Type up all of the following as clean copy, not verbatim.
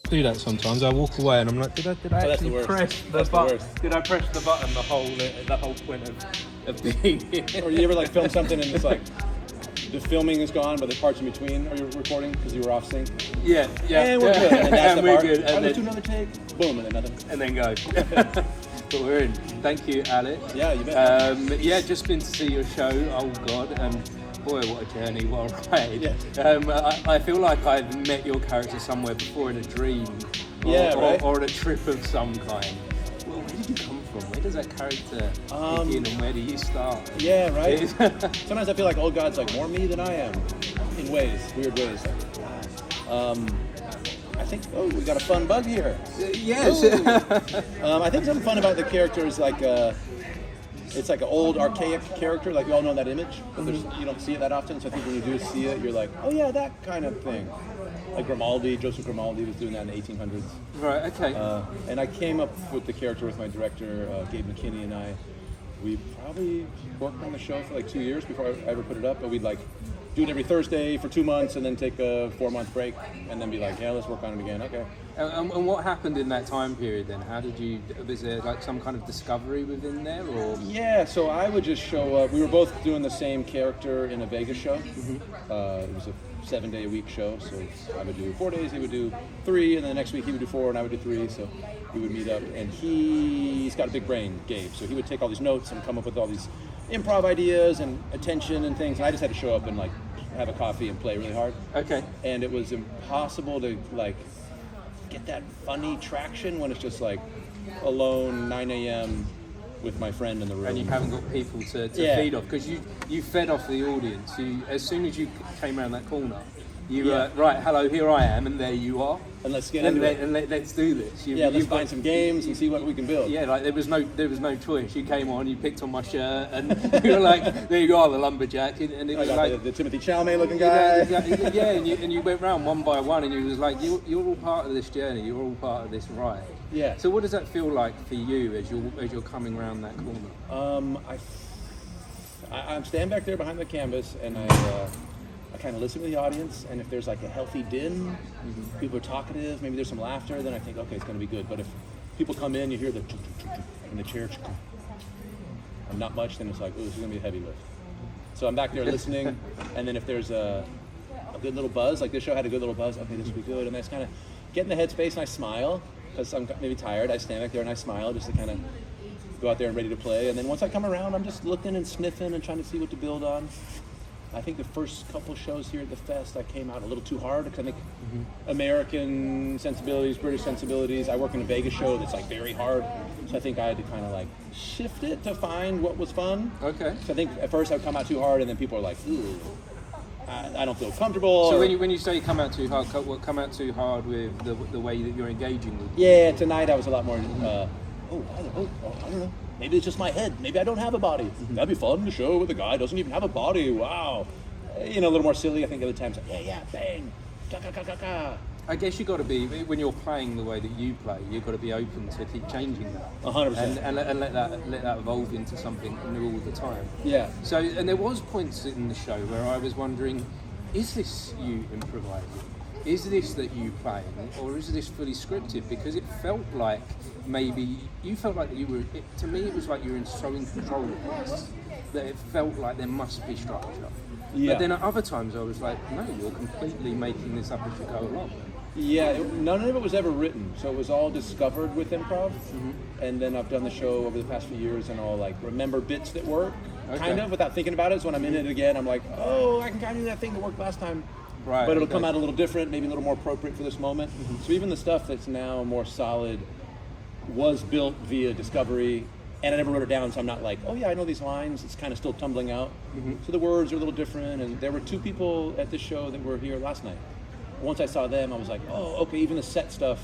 do that sometimes. I walk away and I'm like, did I actually press the button? Did I press the button? The whole point of being here. Or you ever like film something and it's like the filming is gone, but the parts in between are you recording because you were off sync? Yeah. And we're good. And that's and the we're part. good. And let's do another take. Boom, and then nothing. And then go. But we're in. Thank you, Alec. Yeah, you bet. Just been to see your show. Oh God, and boy, what a journey, what a ride. Yeah. I feel like I've met your character somewhere before in a dream, or on a trip of some kind. Well, where did you come from? Where does that character begin, and where do you start? Yeah, right. Sometimes I feel like old God's like more me than I am, in weird ways. I think, we got a fun bug here. Yes. I think something fun about the character is like, it's like an old archaic character, like we all know that image, but you don't see it that often, so I think when you do see it, you're like, oh yeah, that kind of thing. Like Joseph Grimaldi was doing that in the 1800s. Right, okay. And I came up with the character with my director, Gabe McKinney, and I. We probably worked on the show for like 2 years before I ever put it up, but we'd like do it every Thursday for 2 months and then take a 4-month break and then be like, yeah, let's work on it again. Okay. And what happened in that time period then? Was there like some kind of discovery within there, or? Yeah, so I would just show up. We were both doing the same character in a Vegas show. It was a 7-day-a-week show, so I would do 4 days, he would do 3, and then the next week he would do 4, and I would do 3, so we would meet up. And he's got a big brain, Gabe, so he would take all these notes and come up with all these improv ideas and attention and things, and I just had to show up and like have a coffee and play really hard. Okay. And it was impossible to like get that funny traction when it's just like alone 9 a.m. with my friend in the room. And you haven't got people to feed off, because you fed off the audience. As soon as you came around that corner, you were, right, hello, here I am, and there you are. And let's get into it. And let's do this. Let's find some games and see what we can build. Yeah, like there was no choice. You came on, you picked on my shirt, and you were like, there you are, the lumberjack. And it was like the Timothy Chalamet looking guy. Yeah, and you went round one by one, and you was like, you're all part of this journey. You're all part of this ride. Yeah. So what does that feel like for you as you're coming around that corner? I'm standing back there behind the canvas, and I kind of listen to the audience, and if there's like a healthy din, people are talkative, maybe there's some laughter, then I think, okay, it's going to be good. But if people come in, you hear the in the chair, and not much, then it's like, oh, this is going to be a heavy lift. So I'm back there listening, and then if there's a good little buzz, like this show had a good little buzz, okay, this will be good, and I just kind of get in the headspace and I smile, because I'm maybe tired. I stand back there and I smile just to kind of go out there and ready to play. And then once I come around, I'm just looking and sniffing and trying to see what to build on. I think the first couple shows here at the Fest, I came out a little too hard, because I think American sensibilities, British sensibilities, I work in a Vegas show that's like very hard, so I think I had to kind of like shift it to find what was fun. Okay. So I think at first I'd come out too hard, and then people are like, ooh, I don't feel comfortable. So when you say come out too hard, come out too hard with the way that you're engaging with people? Yeah, tonight I was a lot more, I don't know. Maybe it's just my head. Maybe I don't have a body. That'd be fun to show with a guy who doesn't even have a body. Wow. A little more silly. I think other times, yeah, bang. Ka. I guess you got to be, when you're playing the way that you play, you've got to be open to keep changing that. 100%. And let that evolve into something new all the time. Yeah. So, and there was points in the show where I was wondering, is this you improvising? Is this that you playing, or is this fully scripted? Because it felt like maybe you felt like you were. To me, it was like you were so in control of this that it felt like there must be structure. Yeah. But then at other times, I was like, no, you're completely making this up as you go along. Yeah, none of it was ever written, so it was all discovered with improv. And then I've done the show over the past few years, and I'll like remember bits that work, kind of without thinking about it. So when I'm in it again, I'm like, oh, I can kind of do that thing that worked last time. Right, but it'll come out a little different, maybe a little more appropriate for this moment. So even the stuff that's now more solid was built via discovery, and I never wrote it down, so I'm not like, oh yeah, I know these lines. It's kind of still tumbling out. So the words are a little different, and there were 2 people at this show that were here last night. Once I saw them, I was like, oh, okay, even the set stuff,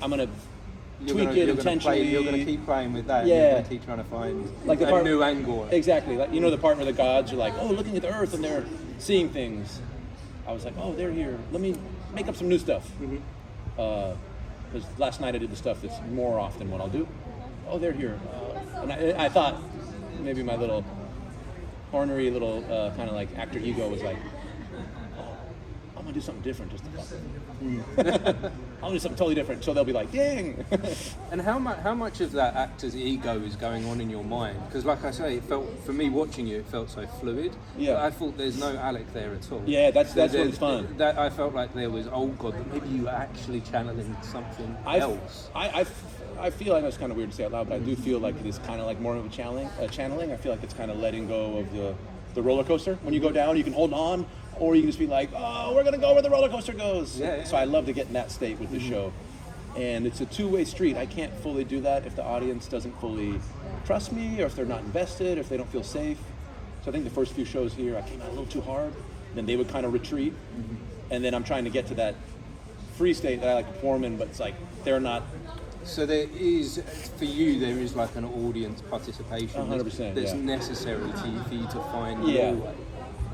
I'm going to tweak it intentionally. You're going to keep playing with that. Yeah. You're going to keep trying to find like a new angle. Exactly. Like, the part where the gods are like, oh, looking at the earth, and they're seeing things. I was like, oh, they're here. Let me make up some new stuff. Because last night I did the stuff that's more often what I'll do. Oh, they're here. And I thought maybe my little ornery little kind of like actor ego was like, oh my want to do something different just to fuck with them. I want to do something totally different. So they'll be like, dang. And how much of that actor's ego is going on in your mind? Because like I say, it felt, for me watching you, it felt so fluid. Yeah. But I thought there's no Alec there at all. Yeah, that's what it's fun. That I felt like there was, oh God, that maybe you were actually channeling something else. I feel, I know it's kind of weird to say out loud, but I do feel like it is kind of like more of a channeling. I feel like it's kind of letting go of the roller coaster. When you go down, you can hold on, or you can just be like, oh, we're going to go where the roller coaster goes. Yeah. So I love to get in that state with the show. And it's a two-way street. I can't fully do that if the audience doesn't fully trust me, or if they're not invested, or if they don't feel safe. So I think the first few shows here, I came out a little too hard. Then they would kind of retreat. And then I'm trying to get to that free state that I like to perform in, but it's like they're not. So there is, for you, there is like an audience participation 100%, that's yeah. necessary for you to find your way.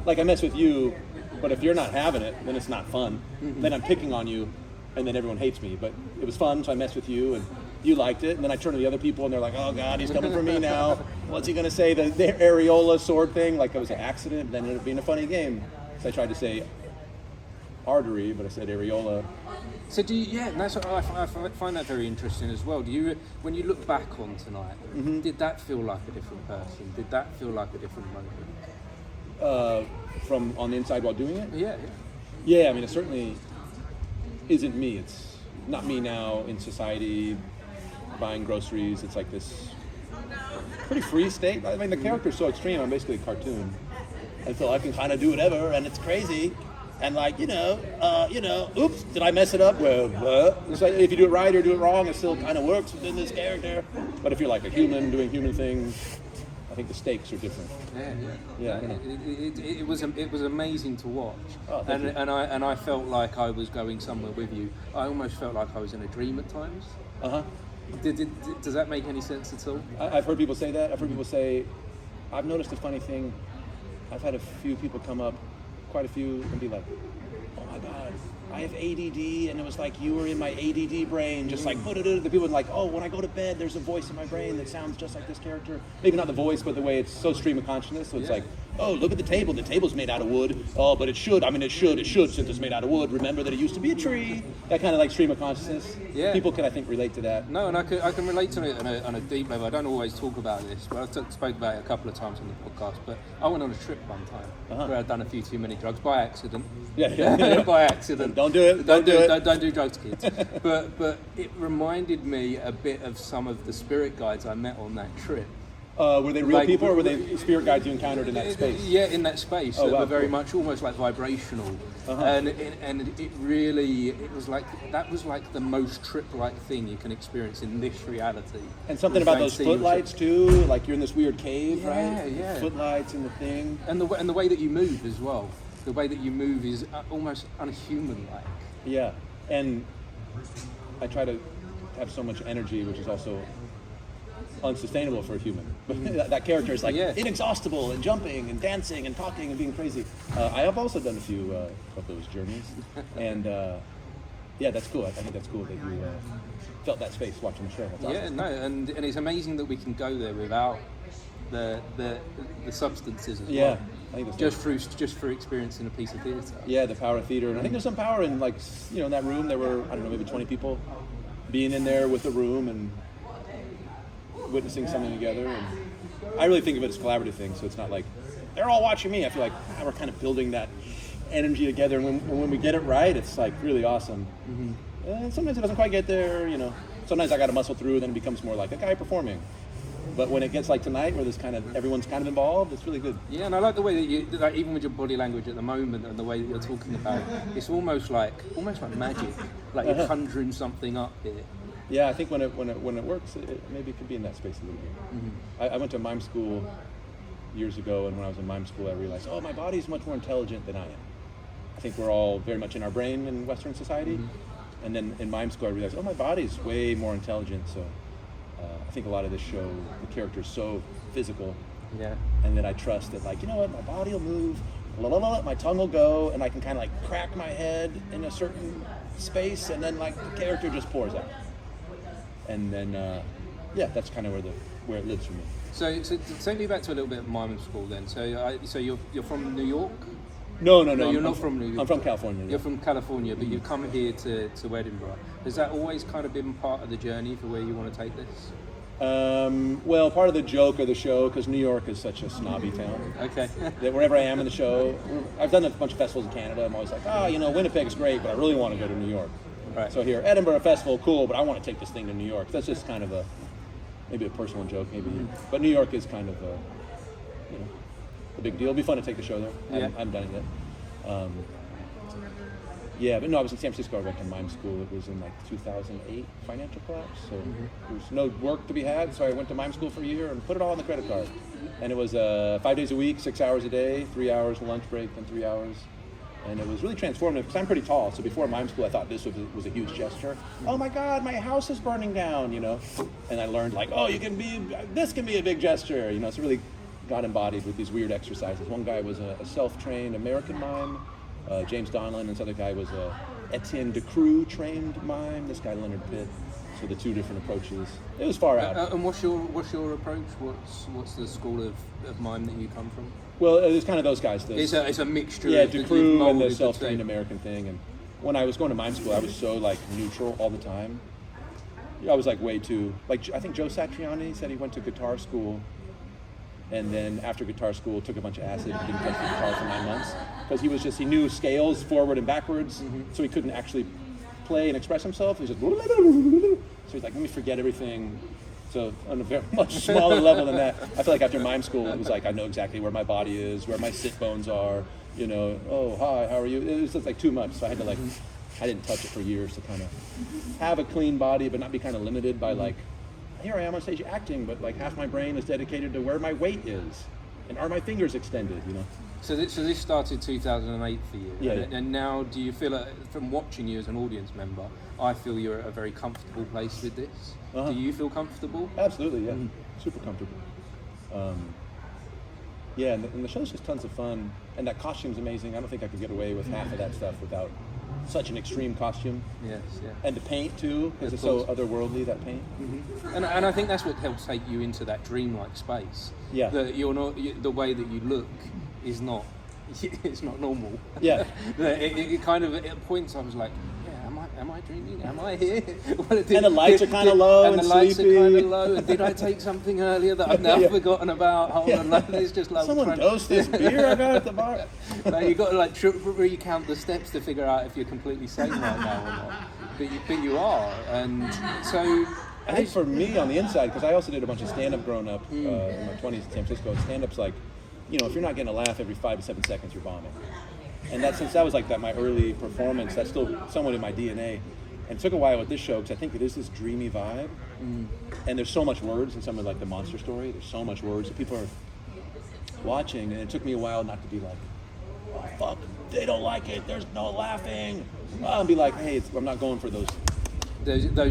Like I mess with you, but if you're not having it, then it's not fun. Then I'm picking on you, and then everyone hates me. But it was fun, so I messed with you, and you liked it. And then I turn to the other people, and they're like, oh God, he's coming for me now. What's he going to say? The areola sword thing, like it was an accident, then it ended up being a funny game. So I tried to say artery, but I said areola. So do you, yeah, and that's what I find that very interesting as well. Do you, when you look back on tonight, did that feel like a different person? Did that feel like a different moment? From on the inside while doing it? Yeah. Yeah, I mean, it certainly isn't me. It's not me now in society, buying groceries. It's like this pretty free state. I mean, the character's so extreme. I'm basically a cartoon. And so I can kind of do whatever, and it's crazy. And like, oops, did I mess it up? Well, it's like if you do it right or do it wrong, it still kind of works within this character. But if you're like a human doing human things, I think the stakes are different. Yeah. It was amazing to watch, Oh, thank you. and I felt like I was going somewhere with you. I almost felt like I was in a dream at times. Does that make any sense at all? I've heard people say that. I've heard people say, I've noticed a funny thing. I've had a few people come up, quite a few, and be like, oh my God, I have ADD, and it was like you were in my ADD brain, just like, the people are like, oh, when I go to bed, there's a voice in my brain that sounds just like this character. Maybe not the voice, but the way it's so stream of consciousness, so it's like, oh, look at the table's made out of wood, oh, but it should, since it's made out of wood, remember that it used to be a tree, that kind of like stream of consciousness. Yeah. People can, I think, relate to that. No, and I can relate to it on a deep level. I don't always talk about this, but I've spoke about it a couple of times on the podcast. But I went on a trip one time where I'd done a few too many drugs by accident. Yeah. By accident. Don't do it. Don't do it. Don't do drugs, kids. but it reminded me a bit of some of the spirit guides I met on that trip. Were they real people, or were they spirit guides you encountered in that space? Yeah, in that space. Oh, They wow, were very cool. much almost like vibrational, and it really, it was like, that was like the most trip-like thing you can experience in this reality. And something about those footlights too, like you're in this weird cave, right? Yeah. Footlights and the thing. And the way that you move as well. The way that you move is almost unhuman-like. Yeah, and I try to have so much energy, which is also unsustainable for a human. But that character is like inexhaustible and jumping and dancing and talking and being crazy. I have also done a few of those journeys, and that's cool. I think that's cool that you felt that space watching the show. That's awesome. Yeah, no, and it's amazing that we can go there without the substances as well. I think that's just through experiencing a piece of theatre. Yeah, the power of theater, and I think there's some power in, like, in that room there were, I don't know, maybe 20 people being in there with the room and witnessing something together. And I really think of it as a collaborative thing, so it's not like they're all watching me. I feel like we're kind of building that energy together, and when we get it right, it's like really awesome. And sometimes it doesn't quite get there, Sometimes I got to muscle through, then it becomes more like a guy performing. But when it gets like tonight, where there's everyone's kind of involved, it's really good. Yeah, and I like the way that you, like, even with your body language at the moment and the way that you're talking about it, it's almost like magic, like you're conjuring something up here. Yeah, I think when it works, maybe it could be in that space a little bit. I went to mime school years ago, and when I was in mime school, I realized, my body's much more intelligent than I am. I think we're all very much in our brain in Western society, and then in mime school, I realized, my body's way more intelligent. So I think a lot of this show, the character's so physical, and then I trust that, like, my body will move, my tongue will go, and I can kind of like crack my head in a certain space, and then like the character just pours out. And then, that's kind of where it lives for me. So take me back to a little bit of mime school then. So you're from New York? No, you're not from New York. I'm from California. You're from California, but you've come here to Edinburgh. Has that always kind of been part of the journey for where you want to take this? Well, part of the joke of the show, because New York is such a snobby town. Okay. That wherever I am in the show, I've done a bunch of festivals in Canada. I'm always like, Winnipeg's great, but I really want to go to New York. Right. So here, Edinburgh Festival, cool, but I want to take this thing to New York. That's just kind of maybe a personal joke, maybe. But New York is kind of a big deal. It'll be fun to take the show there. I haven't done it yet. But no, I was in San Francisco. I went to Mime school. It was in like 2008 financial collapse. So there was no work to be had. So I went to Mime school for a year and put it all on the credit card. And it was 5 days a week, 6 hours a day, 3 hours lunch break, then 3 hours. And it was really transformative because I'm pretty tall. So before Mime school, I thought this was a huge gesture. Oh my God, my house is burning down, And I learned this can be a big gesture, So really got embodied with these weird exercises. One guy was a self-trained American mime. James Donlan, and this other guy was Etienne Decroux trained mime. This guy Leonard Pitt. So the two different approaches. It was far out. And what's your approach? What's the school of mime that you come from? Well, it's kind of those guys. It's a mixture. Yeah, of Decroux and the self-trained American thing. And when I was going to mime school, I was so neutral all the time. I was way too I think Joe Satriani said he went to guitar school. And then after guitar school, took a bunch of acid and didn't touch the guitar for 9 months. Because he knew scales forward and backwards, so he couldn't actually play and express himself. He was just, so he's like, let me forget everything. So on a very much smaller level than that, I feel like after mime school, it was I know exactly where my body is, where my sit bones are, oh, hi, how are you? It was just too much, so I had to I didn't touch it for years to kind of have a clean body, but not be kind of limited by here I am on stage acting, but half my brain is dedicated to where my weight is, and are my fingers extended, So this started 2008 for you, yeah. And now do you feel from watching you as an audience member, I feel you're at a very comfortable place with this. Do you feel comfortable? Absolutely, yeah, super comfortable. And the show's just tons of fun, and that costume's amazing. I don't think I could get away with half of that stuff without such an extreme costume. Yes, yeah. And the paint too, because it's so otherworldly, that paint. And I think that's what helps take you into that dreamlike space. Yeah. That the way that you look is not, it's not normal. Yeah. it kind of at points I was like, am I dreaming? Am I here? And the lights are kind of low and the lights sleepy. are kind of low. And did I take something earlier that I've now forgotten about? Hold on, there's just someone dosed this beer I got at the bar. You've got to recount the steps to figure out if you're completely sane right now or not. But you are, and so. I think for me on the inside, because I also did a bunch of stand-up growing up in my 20s in San Francisco. Stand-up's if you're not getting a laugh every 5 to 7 seconds, you're bombing. And since that was my early performance, that's still somewhat in my DNA. And it took a while with this show because I think it is this dreamy vibe. And there's so much words in some of the monster story. There's so much words that people are watching, and it took me a while not to be oh fuck, they don't like it. There's no laughing. And be hey, I'm not going for those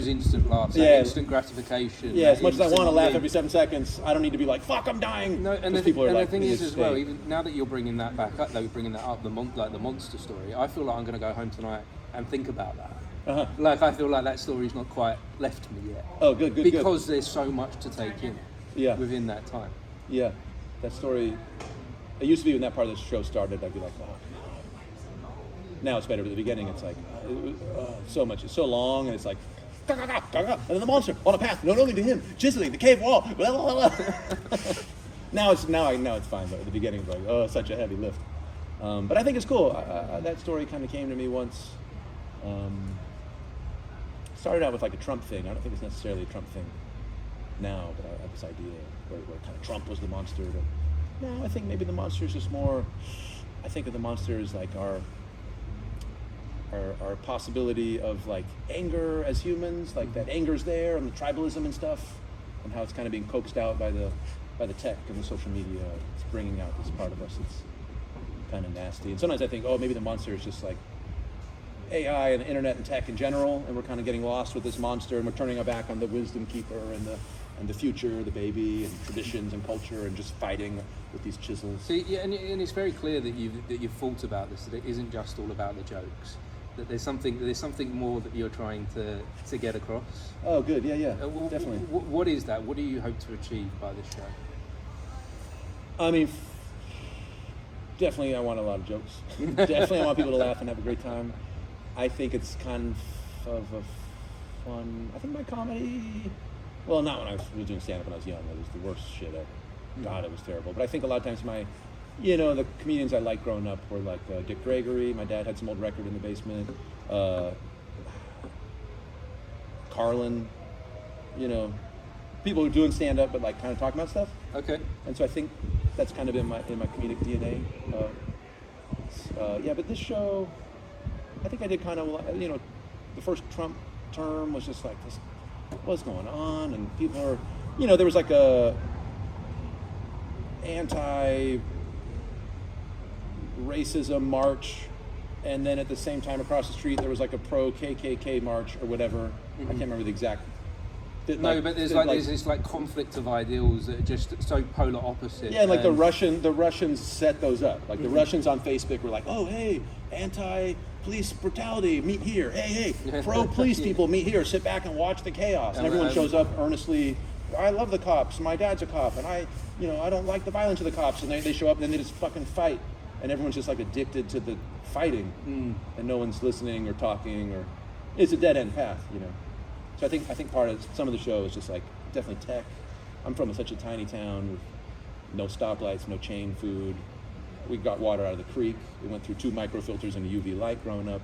instant laughs, instant gratification. Yeah, as much as I want to laugh every 7 seconds, I don't need to be fuck, I'm dying. No, and the thing is as well, even now that you're bringing that back up, the monster story, I feel like I'm going to go home tonight and think about that. I feel like that story's not quite left me yet. Oh, good. Because there's so much to take in. Within that time. Yeah, that story. It used to be when that part of the show started, I'd be oh. Now it's better, but at the beginning it's so much. It's so long, and it's and then the monster on a path, not only to him, chiseling the cave wall. Blah, blah, blah. Now it's fine, but at the beginning it's such a heavy lift. But I think it's cool. That story kind of came to me once. Started out with a Trump thing. I don't think it's necessarily a Trump thing now, but I have this idea where kind of Trump was the monster. But no, I think maybe the monster is just more. I think of the monster as our possibility of anger as humans, that anger's there, and the tribalism and stuff, and how it's kind of being coaxed out by the tech and the social media. It's bringing out this part of us that's kind of nasty. And sometimes I think, maybe the monster is just AI and the internet and tech in general, and we're kind of getting lost with this monster, and we're turning our back on the wisdom keeper and the future, the baby, and traditions and culture, and just fighting with these chisels. See, yeah, and it's very clear that you've thought about this. That it isn't just all about the jokes. That there's something more that you're trying to get across. Oh, good. Yeah, definitely. What is that? What do you hope to achieve by this show? I mean, Definitely, I want a lot of jokes. Definitely, I want people to laugh and have a great time. I think it's kind of a fun. I think my comedy. Well, not when I was doing stand-up when I was young. It was the worst shit ever. God, it was terrible. But I think a lot of times the comedians I liked growing up were like Dick Gregory. My dad had some old record in the basement. Carlin. People who are doing stand-up but like kind of talking about stuff. Okay. And so I think that's kind of in my comedic DNA. But this show, I think I did kind of, the first Trump term was just like this, what's going on? And people are, there was like a anti-racism march, and then at the same time across the street there was like a pro-KKK march or whatever. I can't remember the exact. But there's this like conflict of ideals that are just so polar opposite. Yeah, and like the Russians set those up. Like the Russians on Facebook were like, oh hey, anti-police brutality, meet here. Hey, pro-police people, meet here. Sit back and watch the chaos. And everyone shows up earnestly. I love the cops. My dad's a cop, and I don't like the violence of the cops. And they show up and then they just fucking fight, and everyone's just like addicted to the fighting, and no one's listening or talking, or it's a dead end path, So I think part of some of the show is just like definitely tech. I'm from such a tiny town with no stoplights, no chain food. We got water out of the creek. We went through 2 microfilters and a UV light growing up.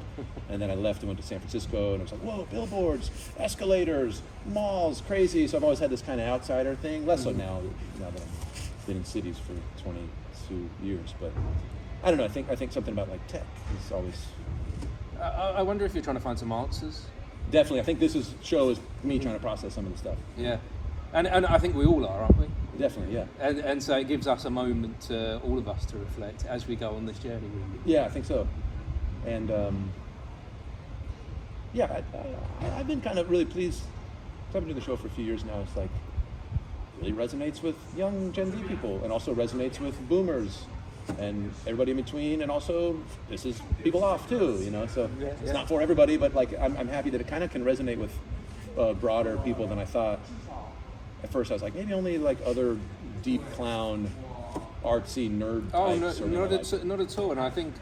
And then I left and went to San Francisco, and I was like, whoa, billboards, escalators, malls, crazy. So I've always had this kind of outsider thing. Less so now that I've been in cities for 22 years. But I don't know, I think something about like tech is always... I wonder if you're trying to find some answers. Definitely. I think this show is me trying to process some of the stuff. Yeah. And I think we all are, aren't we? Definitely, yeah. And so it gives us a moment, all of us, to reflect as we go on this journey, really. Yeah, I think so. And, I've been kind of really pleased. I've been doing the show for a few years now. It's like, really resonates with young Gen Z people, and also resonates with boomers and everybody in between, and also this is people off too, so it's not for everybody, but like I'm happy that it kind of can resonate with broader people than I thought. At first I was like, maybe only like other deep clown artsy nerd types. Not at all. And I think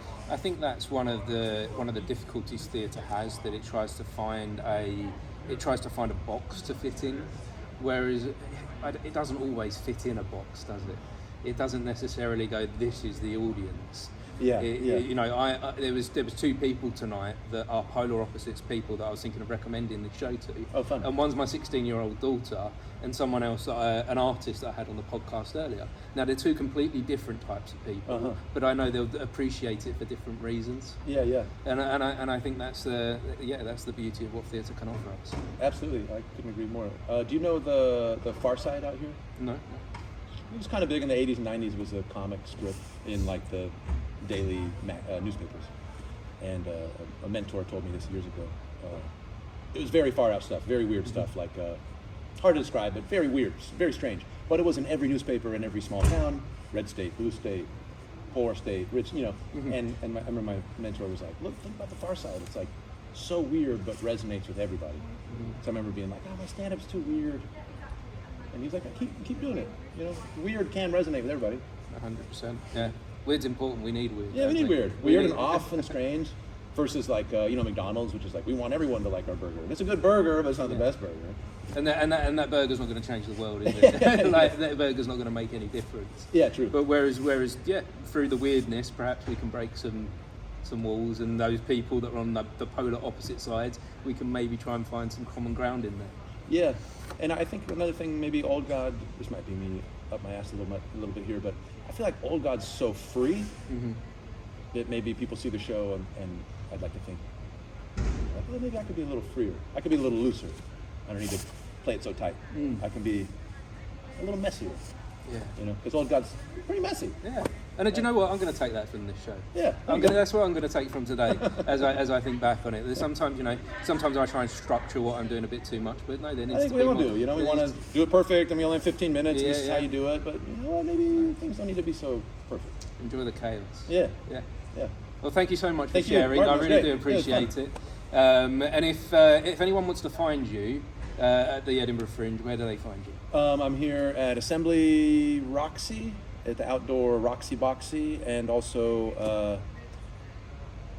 that's one of the difficulties theatre has, that it tries to find a box to fit in, whereas it doesn't always fit in a box, does it? It doesn't necessarily go, this is the audience. There was 2 people tonight that are polar opposites people that I was thinking of recommending the show to. Oh, fun. And one's my 16-year-old daughter, and someone else, an artist that I had on the podcast earlier. Now, they're 2 completely different types of people, but I know they'll appreciate it for different reasons. Yeah. And I think that's the beauty of what theatre can offer us. Absolutely, I couldn't agree more. Do you know the Far Side out here? No. It was kind of big in the 80s and 90s. It was a comic strip in like the daily newspapers. And a mentor told me this years ago. It was very far out stuff, very weird stuff, like hard to describe, but very weird, very strange. But it was in every newspaper in every small town, red state, blue state, poor state, rich, And I remember my mentor was like, look, think about the Far Side. It's like so weird, but resonates with everybody. So I remember being like, my stand-up's too weird. And he's like, keep doing it. Weird can resonate with everybody. 100%. Yeah. Weird's important. We need weird. Yeah, we need weird. Weird and off and strange. Versus like, McDonald's, which is like, we want everyone to like our burger. And it's a good burger, but it's not the best burger. And that burger's not going to change the world, is it? Like, that burger's not going to make any difference. Yeah, true. But whereas, through the weirdness, perhaps we can break some walls, and those people that are on the polar opposite sides, we can maybe try and find some common ground in there. Yeah, and I think another thing, maybe Old God, this might be me up my ass a little bit here, but I feel like Old God's so free that maybe people see the show and I'd like to think, well, maybe I could be a little freer. I could be a little looser. I don't need to play it so tight. I can be a little messier. Yeah. Because Old God's pretty messy. Yeah. And do you know what? I'm going to take that from this show. Yeah. That's what I'm going to take from today as I think back on it. There's sometimes I try and structure what I'm doing a bit too much, but no, there needs to be more. I think we all do. We want to do it perfect, and we only have 15 minutes, and this is how you do it, but maybe things don't need to be so perfect. Enjoy the chaos. Yeah. Well, thank you so much for sharing. I really do appreciate it. And if anyone wants to find you at the Edinburgh Fringe, where do they find you? I'm here at Assembly Roxy at the outdoor Roxy Boxy, and also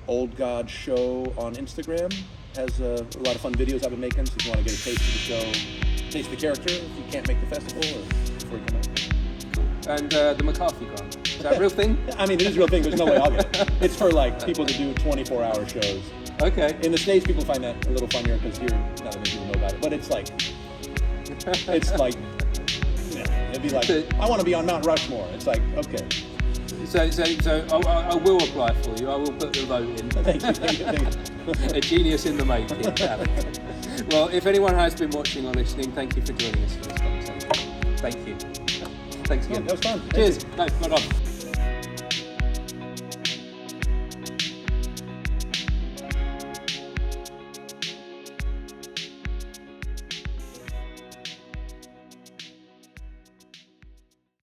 Old God Show on Instagram. Has a lot of fun videos I've been making, so if you want to get a taste of the show, taste the character, if you can't make the festival or before you come out. And the McCarthy grant, is that a real thing? I mean, it is a real thing, there's no way I'll get it. It's for like people that do 24-hour shows. Okay. In the States, people find that a little funnier because here, not many people know about it. But it's like, yeah, it'd be like, I want to be on Mount Rushmore. It's like, okay. So I will apply for you. I will put the vote in. Thank you. A genius in the making, Alec. Well, if anyone has been watching or listening, thank you for joining us for this conversation. Thank you. Thanks again. That was fun. Cheers. No, well done.